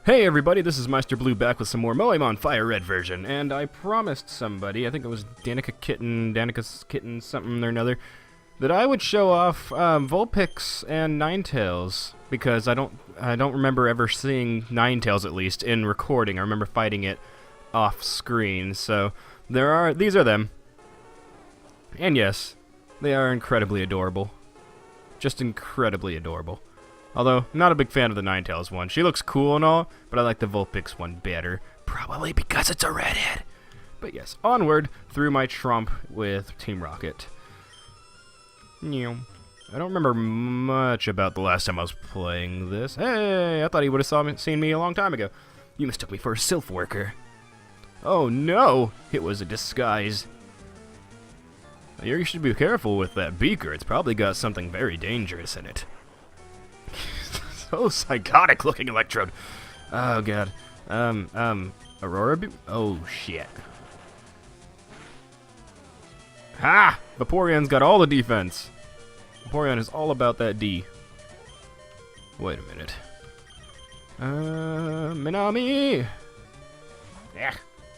Hey everybody, this is Meister Blue back with some more Moémon FireRed version, and I promised somebody, I think it was Danica's Kitten, something or another, that I would show off Vulpix and Ninetales, because I don't remember ever seeing Ninetales, at least, in recording. I remember fighting it off screen, so these are them. And yes, they are incredibly adorable. Just incredibly adorable. Although, not a big fan of the Ninetales one. She looks cool and all, but I like the Vulpix one better. Probably because it's a redhead. But yes, onward through my trump with Team Rocket. I don't remember much about the last time I was playing this. Hey, I thought he would have seen me a long time ago. You mistook me for a sylph worker. Oh no, it was a disguise. You should be careful with that beaker. It's probably got something very dangerous in it. So psychotic looking Electrode. Oh god. Aurora oh shit. Ha! Vaporeon's got all the defense. Vaporeon is all about that D. Wait a minute. Minami! Yeah.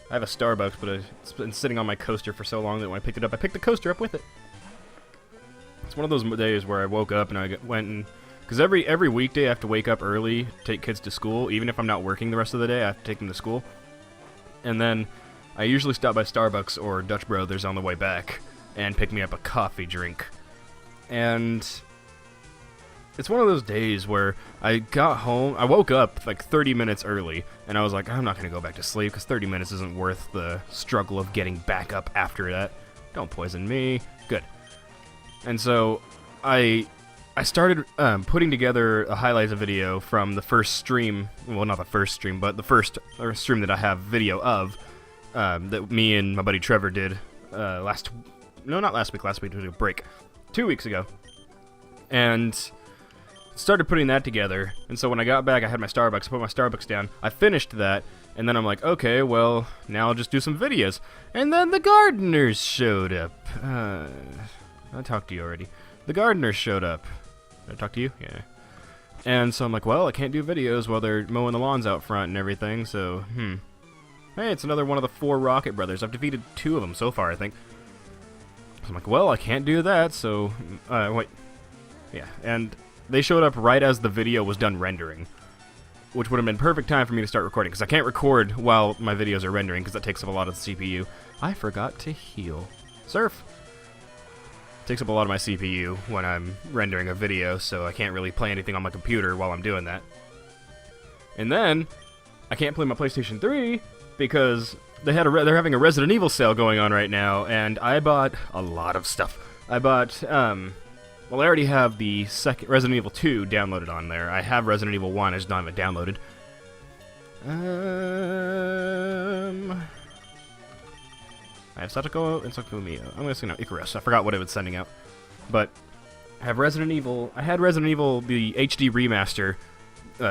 I have a Starbucks, but it's been sitting on my coaster for so long that when I picked it up, I picked the coaster up with it. It's one of those days where I woke up and I went and... Because every weekday I have to wake up early, take kids to school. Even if I'm not working the rest of the day, I have to take them to school. And then I usually stop by Starbucks or Dutch Brothers on the way back and pick me up a coffee drink. And it's one of those days where I got home, I woke up like 30 minutes early, and I was like, I'm not going to go back to sleep because 30 minutes isn't worth the struggle of getting back up after that. Don't poison me. Good. And so I started putting together a highlights video from the first stream, well, not the first stream, but the first stream that I have video of, that me and my buddy Trevor did last week was a break, 2 weeks ago, and started putting that together. And so when I got back, I had my Starbucks, I put my Starbucks down, I finished that, and then I'm like, okay, well, now I'll just do some videos. And then the gardeners showed up. I talked to you already. The gardeners showed up. Did I talk to you? Yeah. And so I'm like, well, I can't do videos while they're mowing the lawns out front and everything, so, Hey, it's another one of the 4 Rocket Brothers. I've defeated 2 of them so far, I think. So I'm like, well, I can't do that, so, wait. Yeah, and they showed up right as the video was done rendering, which would have been perfect time for me to start recording, because I can't record while my videos are rendering, because that takes up a lot of the CPU. I forgot to heal. Surf! Takes up a lot of my CPU when I'm rendering a video, so I can't really play anything on my computer while I'm doing that. And then, I can't play my PlayStation 3 because they're having a Resident Evil sale going on right now, and I bought a lot of stuff. I bought, well, I already have the second Resident Evil 2 downloaded on there. I have Resident Evil 1, I just don't have it downloaded. I have Satoko and Sakumiya. I'm going to send out Icarus. I forgot what it was sending out. But I have Resident Evil. I had Resident Evil, the HD remaster,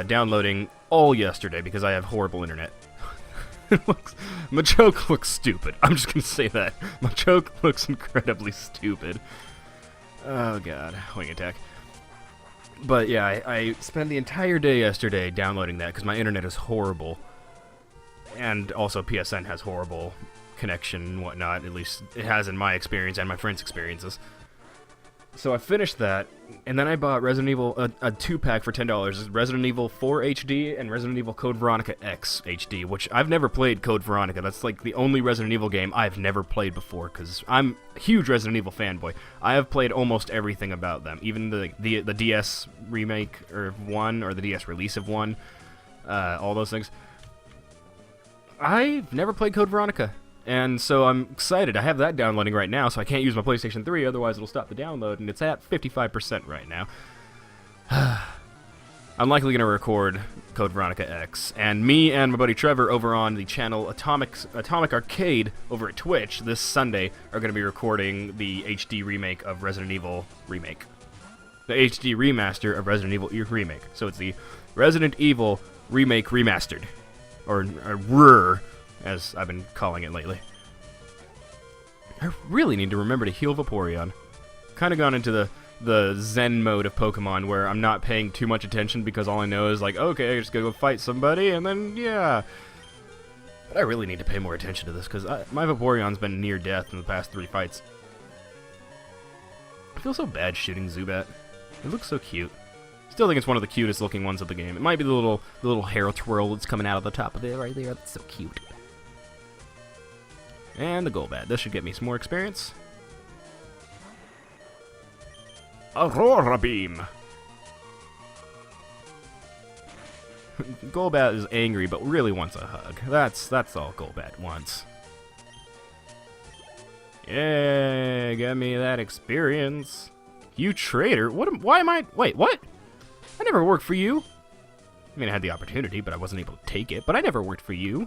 downloading all yesterday because I have horrible internet. Machoke looks stupid. I'm just going to say that. Machoke looks incredibly stupid. Oh god. Wing attack. But yeah, I spent the entire day yesterday downloading that because my internet is horrible. And also PSN has horrible connection and whatnot, at least it has in my experience and my friends' experiences. So I finished that, and then I bought Resident Evil, a 2-pack for $10, Resident Evil 4 HD and Resident Evil Code Veronica X HD, which I've never played Code Veronica. That's like the only Resident Evil game I've never played before, because I'm a huge Resident Evil fanboy. I have played almost everything about them, even the DS remake or 1, or the DS release of 1, all those things. I've never played Code Veronica. And so I'm excited. I have that downloading right now, so I can't use my PlayStation 3, otherwise it'll stop the download, and it's at 55% right now. I'm likely going to record Code Veronica X, and me and my buddy Trevor over on the channel Atomic Arcade over at Twitch this Sunday are going to be recording the HD remake of Resident Evil Remake. The HD remaster of Resident Evil Remake. So it's the Resident Evil Remake Remastered. Or RR, as I've been calling it lately. I really need to remember to heal Vaporeon. Kind of gone into the the Zen mode of Pokemon where I'm not paying too much attention because all I know is like, okay, I just gotta go fight somebody, and then, yeah. But I really need to pay more attention to this because my Vaporeon's been near death in the past 3 fights. I feel so bad shooting Zubat. It looks so cute. Still think it's one of the cutest looking ones of the game. It might be the little hair twirl that's coming out of the top of it right there. That's so cute. And the Golbat. This should get me some more experience. Aurora Beam! Golbat is angry, but really wants a hug. That's all Golbat wants. Yeah, get me that experience. You traitor? Why am I... Wait, what? I never worked for you. I mean, I had the opportunity, but I wasn't able to take it. But I never worked for you.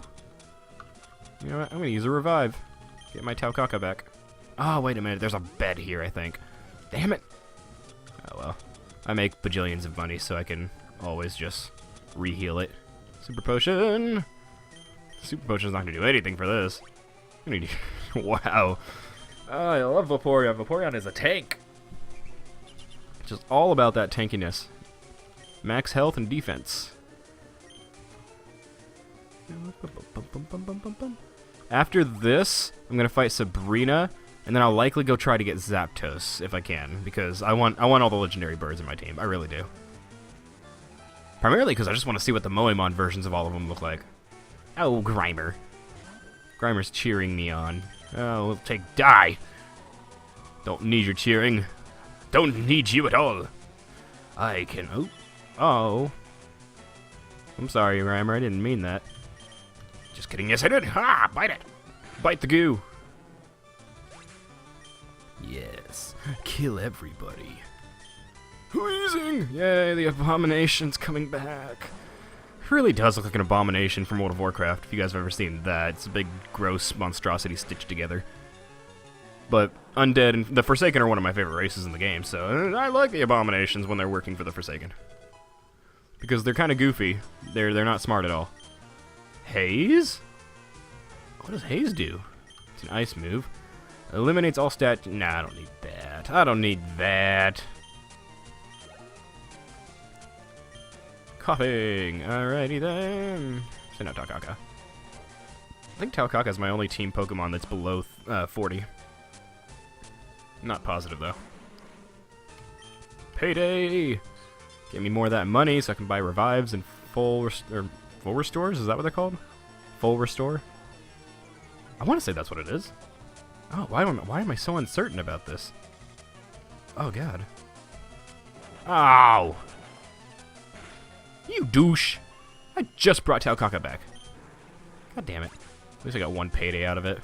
You know what? I'm gonna use a revive. Get my Taukaka back. Oh, wait a minute. There's a bed here, I think. Damn it. Oh, well. I make bajillions of money, so I can always just re-heal it. Super Potion! Super Potion's not gonna do anything for this. Wow. Oh, I love Vaporeon. Vaporeon is a tank. Just all about that tankiness. Max health and defense. After this, I'm gonna fight Sabrina, and then I'll likely go try to get Zapdos if I can, because I want all the legendary birds in my team. I really do. Primarily because I just want to see what the Moémon versions of all of them look like. Oh, Grimer. Grimer's cheering me on. Oh, we'll take die. Don't need your cheering. Don't need you at all. I can... Oh. I'm sorry, Grimer. I didn't mean that. Just kidding. Yes, I did. Ha! Bite it. Bite the goo. Yes. Kill everybody. Wheezing! Yay, the abomination's coming back. It really does look like an abomination from World of Warcraft, if you guys have ever seen that. It's a big, gross monstrosity stitched together. But Undead and the Forsaken are one of my favorite races in the game, so I like the abominations when they're working for the Forsaken. Because they're kind of goofy. They're not smart at all. Haze? What does Haze do? It's an ice move. Eliminates all stat... Nah, I don't need that. I don't need that. Coughing. Alrighty then. Send out Taukaka. I think Taukaka is my only team Pokemon that's below 40. Not positive though. Payday! Get me more of that money so I can buy revives and full restores? Is that what they're called? Full restore? I want to say that's what it is. Oh, why am I so uncertain about this? Oh god. Ow! You douche! I just brought Taukaka back. God damn it. At least I got one payday out of it.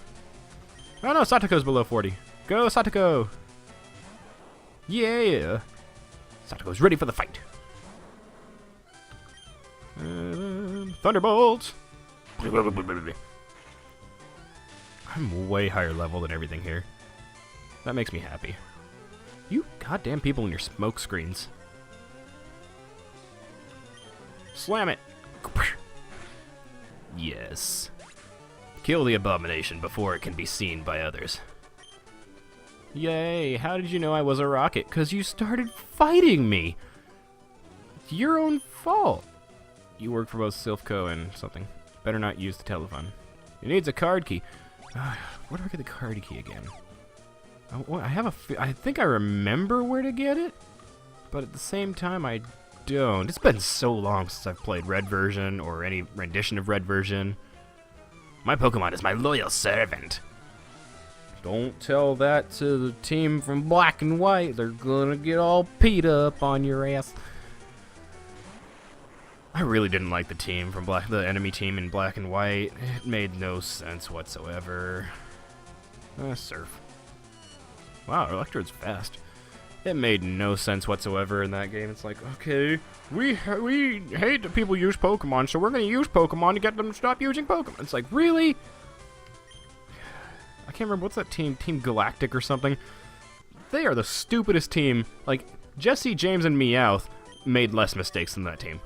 Oh no, Satoko's below 40. Go, Satoko! Yeah! Satoko's ready for the fight. Thunderbolt! I'm way higher level than everything here. That makes me happy. You goddamn people in your smoke screens. Slam it! Yes. Kill the abomination before it can be seen by others. Yay, how did you know I was a rocket? 'Cause you started fighting me! It's your own fault. You work for both Silphco and something. Better not use the telephone. It needs a card key. Where do I get the card key again? I think I remember where to get it, but at the same time I don't. It's been so long since I've played Red version or any rendition of Red version. My Pokemon is my loyal servant. Don't tell that to the team from Black and White. They're gonna get all peed up on your ass. I really didn't like the team from the enemy team in Black and White. It made no sense whatsoever. Surf. Wow, Electrode's fast. It made no sense whatsoever in that game. It's like, okay, we hate that people use Pokemon, so we're gonna use Pokemon to get them to stop using Pokemon. It's like, really? I can't remember, what's that team? Team Galactic or something? They are the stupidest team. Like, Jesse, James, and Meowth made less mistakes than that team.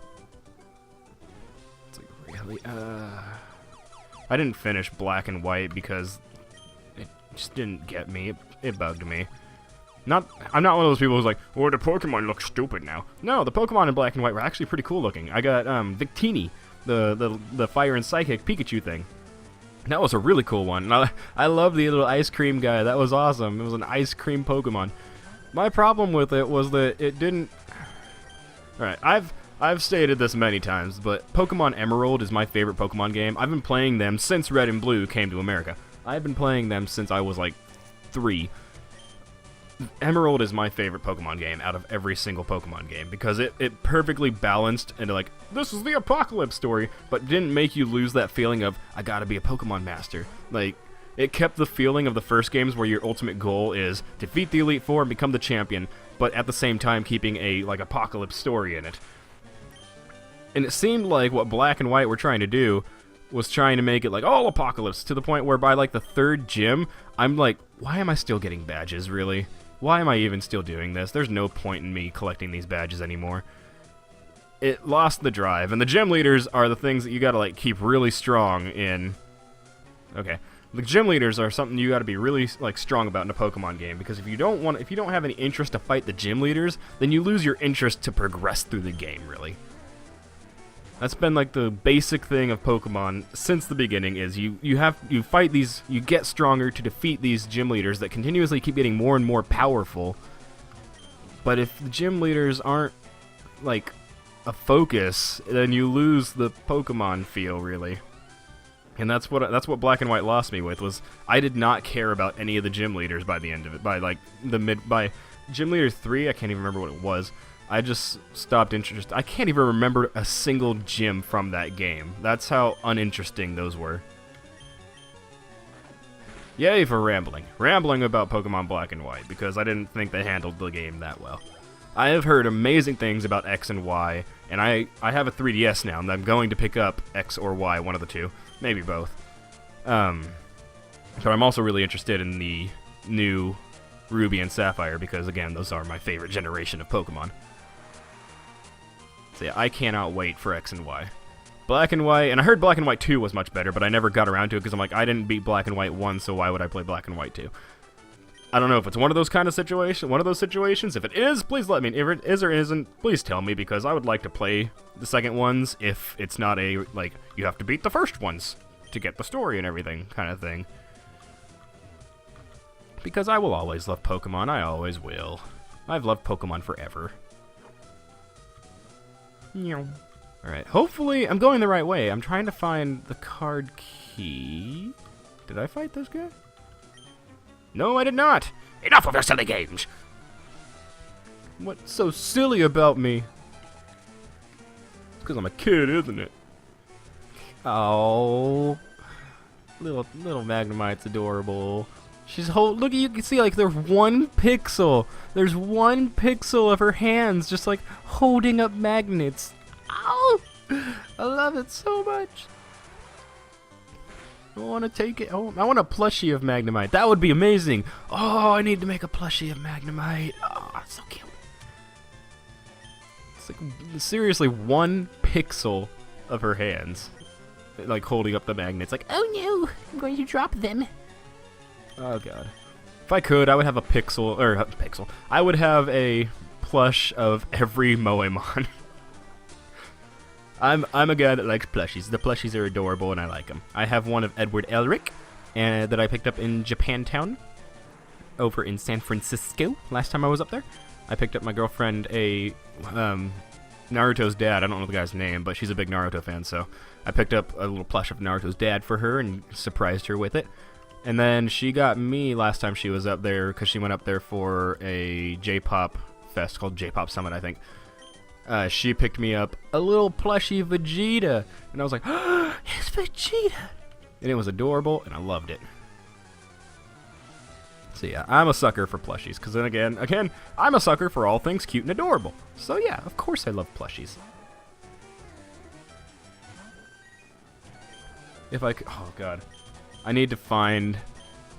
It's like, really? I didn't finish Black and White because it just didn't get me. It bugged me. I'm not one of those people who's like, oh, the Pokemon look stupid now. No, the Pokemon in Black and White were actually pretty cool looking. I got Victini, the Fire and Psychic Pikachu thing. That was a really cool one. And I love the little ice cream guy. That was awesome. It was an ice cream Pokemon. My problem with it was that it didn't... Alright, I've stated this many times, but Pokemon Emerald is my favorite Pokemon game. I've been playing them since Red and Blue came to America. I've been playing them since I was like 3. Emerald is my favorite Pokemon game out of every single Pokemon game because it perfectly balanced into like, this is the apocalypse story, but didn't make you lose that feeling of, I gotta be a Pokemon master. Like, it kept the feeling of the first games where your ultimate goal is defeat the Elite Four and become the champion, but at the same time keeping a, like, apocalypse story in it. And it seemed like what Black and White were trying to do was trying to make it like all apocalypse to the point where by like the 3rd gym, I'm like, why am I still getting badges, really? Why am I even still doing this? There's no point in me collecting these badges anymore. It lost the drive, and the gym leaders are the things that you gotta like keep really strong in. Okay, the gym leaders are something you gotta be really like strong about in a Pokemon game because if you don't have any interest to fight the gym leaders, then you lose your interest to progress through the game. Really, that's been like the basic thing of Pokemon since the beginning. Is you fight these, you get stronger to defeat these gym leaders that continuously keep getting more and more powerful. But if the gym leaders aren't like a focus, then you lose the Pokemon feel, really. And that's what Black and White lost me with, was I did not care about any of the gym leaders by the end of it. By Gym Leader 3, I can't even remember what it was. I just stopped interest. I can't even remember a single gym from that game. That's how uninteresting those were. Yay for rambling. Rambling about Pokemon Black and White, because I didn't think they handled the game that well. I have heard amazing things about X and Y, and I have a 3DS now, and I'm going to pick up X or Y, one of the two. Maybe both. But I'm also really interested in the new Ruby and Sapphire, because, again, those are my favorite generation of Pokemon. So yeah, I cannot wait for X and Y. Black and White, and I heard Black and White 2 was much better, but I never got around to it because I'm like, I didn't beat Black and White 1, so why would I play Black and White 2? I don't know if it's one of those situations. If it is, please let me. If it is or isn't, please tell me, because I would like to play the second ones if it's not a, like, you have to beat the first ones to get the story and everything kind of thing. Because I will always love Pokemon. I always will. I've loved Pokemon forever. Alright, hopefully I'm going the right way. I'm trying to find the card key. Did I fight this guy? No, I did not. Enough of your silly games. What's so silly about me? It's because I'm a kid, isn't it? Oh, little Magnemite's adorable. She's look, you can see like there's 1 pixel. There's 1 pixel of her hands just like holding up magnets. Ow! I love it so much. I want to take it home. I want a plushie of Magnemite. That would be amazing. Oh, I need to make a plushie of Magnemite. Oh, it's so cute. It's like seriously 1 pixel of her hands, like holding up the magnets. Like, oh no, I'm going to drop them. Oh god. If I could, I would have a pixel. I would have a plush of every Moémon. I'm a guy that likes plushies. The plushies are adorable and I like them. I have one of Edward Elric that I picked up in Japantown over in San Francisco last time I was up there. I picked up my girlfriend a Naruto's dad. I don't know the guy's name, but she's a big Naruto fan, so I picked up a little plush of Naruto's dad for her and surprised her with it. And then she got me last time she was up there, because she went up there for a J-pop fest called J-pop Summit, I think. She picked me up a little plushie Vegeta, and I was like, oh, it's Vegeta! And it was adorable, and I loved it. So yeah, I'm a sucker for plushies, because then again, I'm a sucker for all things cute and adorable. So yeah, of course I love plushies. Oh god. I need to find...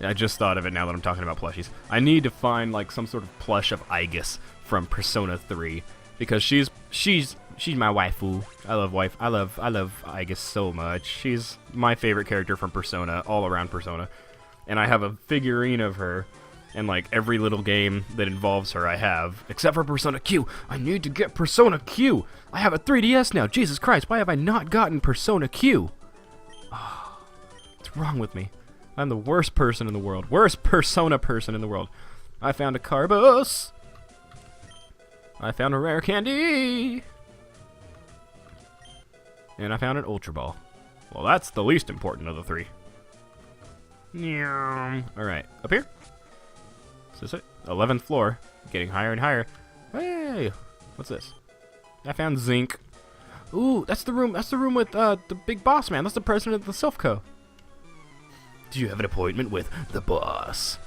I just thought of it now that I'm talking about plushies. I need to find like some sort of plush of Aegis from Persona 3, because she's my waifu. I love Aegis so much. She's my favorite character from Persona, all around Persona. And I have a figurine of her, And, like, every little game that involves her I have. Except for Persona Q. I need to get Persona Q! I have a 3DS now! Jesus Christ, why have I not gotten Persona Q? Oh, what's wrong with me? I'm the worst person in the world. Worst Persona person in the world. I found a Carbos! I found a rare candy! And I found an Ultra Ball. Well, that's the least important of the three. Alright, up here? Is this it? 11th floor. Getting higher and higher. Hey! What's this? I found zinc. Ooh, that's the room with the big boss man. That's the president of the Silphco. Do you have an appointment with the boss?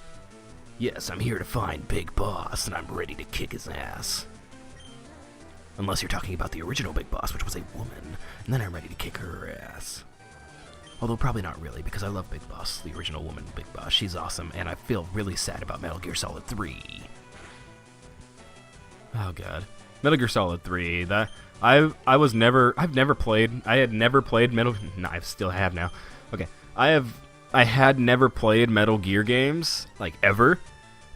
Yes, I'm here to find Big Boss, and I'm ready to kick his ass. Unless you're talking about the original Big Boss, which was a woman, and then I'm ready to kick her ass. Although probably not really, because I love Big Boss, the original woman Big Boss. She's awesome, and I feel really sad about Metal Gear Solid 3. Oh god. Metal Gear Solid 3, that I had never played Metal, no, I still have now. Okay. I had never played Metal Gear games, like, ever.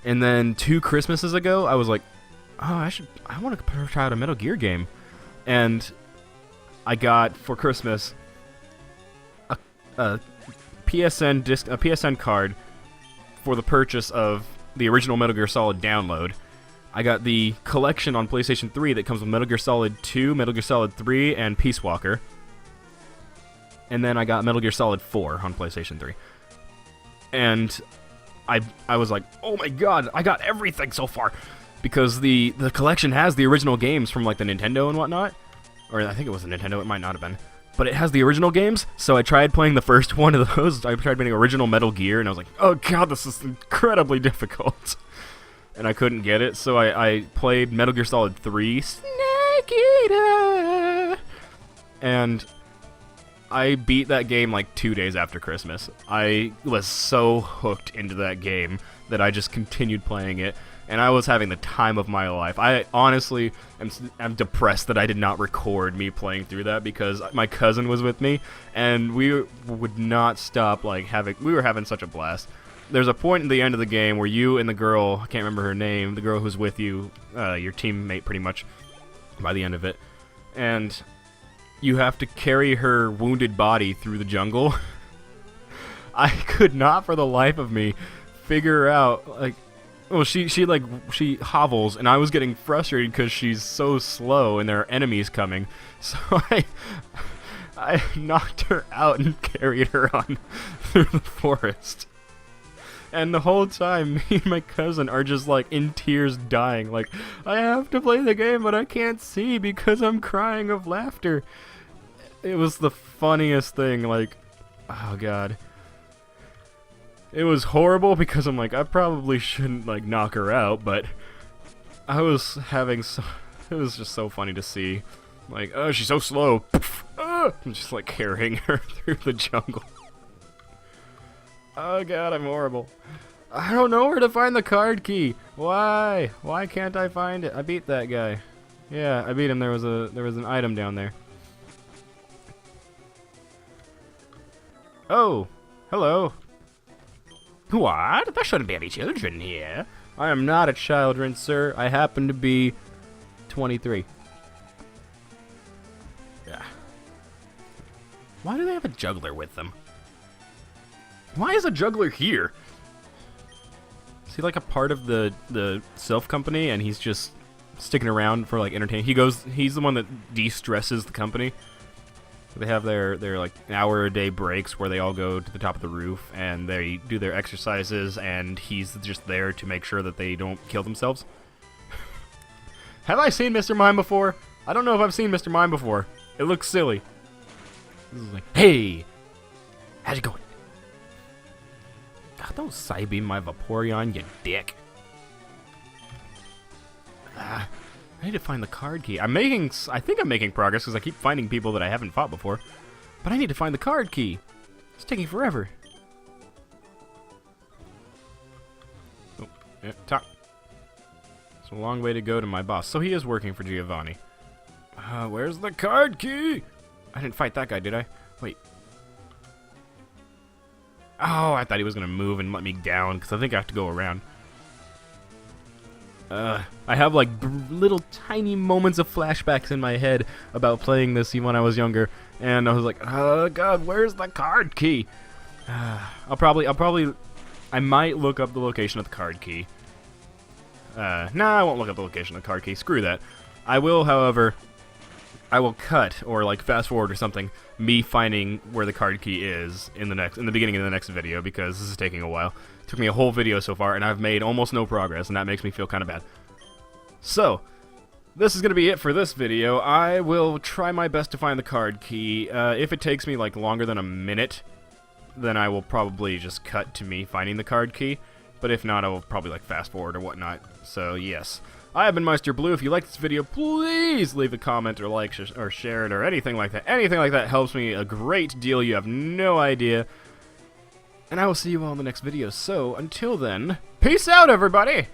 And then 2 Christmases ago, I was like, oh, I want to try out a Metal Gear game. And I got, for Christmas, a PSN card for the purchase of the original Metal Gear Solid download. I got the collection on PlayStation 3 that comes with Metal Gear Solid 2, Metal Gear Solid 3, and Peace Walker. And then I got Metal Gear Solid 4 on PlayStation 3. And I was like, oh my god, I got everything so far! Because the collection has the original games from, like, the Nintendo and whatnot. Or I think it was the Nintendo, it might not have been. But it has the original games, so I tried playing the first one of those. I tried playing original Metal Gear, and I was like, oh god, this is incredibly difficult. And I couldn't get it, so I played Metal Gear Solid 3, Snake Eater! And I beat that game like 2 days after Christmas. I was so hooked into that game that I just continued playing it. And I was having the time of my life. I honestly am depressed that I did not record me playing through that because my cousin was with me, and we would not stop we were having such a blast. There's a point in the end of the game where you and the girl, I can't remember her name, the girl who's with you, your teammate pretty much, by the end of it, and you have to carry her wounded body through the jungle. I could not for the life of me figure out, like, well, she hovels, and I was getting frustrated because she's so slow and there are enemies coming. So I knocked her out and carried her on through the forest. And the whole time, me and my cousin are just, like, in tears dying. Like, I have to play the game, but I can't see because I'm crying of laughter. It was the funniest thing, like, oh god. It was horrible because I'm like, I probably shouldn't, like, knock her out, but I was having it was just so funny to see. Like, oh, she's so slow. I'm just, like, carrying her through the jungle. Oh god, I'm horrible. I don't know where to find the card key. Why? Why can't I find it? I beat that guy. Yeah, I beat him. There was an item down there. Oh, hello. What? There shouldn't be any children here. I am not a children, sir. I happen to be 23. Yeah. Why do they have a juggler with them? Why is a juggler here? Is he like a part of the Silph company and he's just sticking around for like entertainment? He's the one that de-stresses the company. They have their like hour-a-day breaks where they all go to the top of the roof and they do their exercises, and he's just there to make sure that they don't kill themselves. Have I seen Mr. Mime before? I don't know if I've seen Mr. Mime before. It looks silly. This is like, hey, how's it going? God, don't Psybeam my Vaporeon, you dick. I need to find the card key. I think I'm making progress because I keep finding people that I haven't fought before. But I need to find the card key. It's taking forever. Oh, yeah, talk. It's a long way to go to my boss. So he is working for Giovanni. Where's the card key? I didn't fight that guy, did I? Wait. Oh, I thought he was going to move and let me down because I think I have to go around. I have like little tiny moments of flashbacks in my head about playing this when I was younger, and I was like, oh god, where's the card key? I might look up the location of the card key. Nah, I won't look up the location of the card key. Screw that. I will, however, I will cut or like fast forward or something me finding where the card key is in the beginning of the next video, because this is taking a while. It took me a whole video so far, and I've made almost no progress, and that makes me feel kind of bad. So, this is going to be it for this video. I will try my best to find the card key. If it takes me like longer than a minute, then I will probably just cut to me finding the card key. But if not, I will probably like fast forward or whatnot. So yes, I have been Meister Blue. If you like this video, please leave a comment or like or share it or anything like that. Anything like that helps me a great deal. You have no idea. And I will see you all in the next video. So until then, peace out, everybody.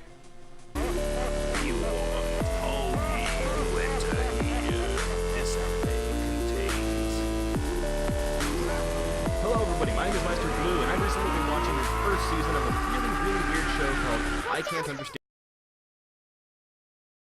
Hello everybody, my name is Meister Blue, and I've recently been watching the first season of a really, really weird show called I Can't Understand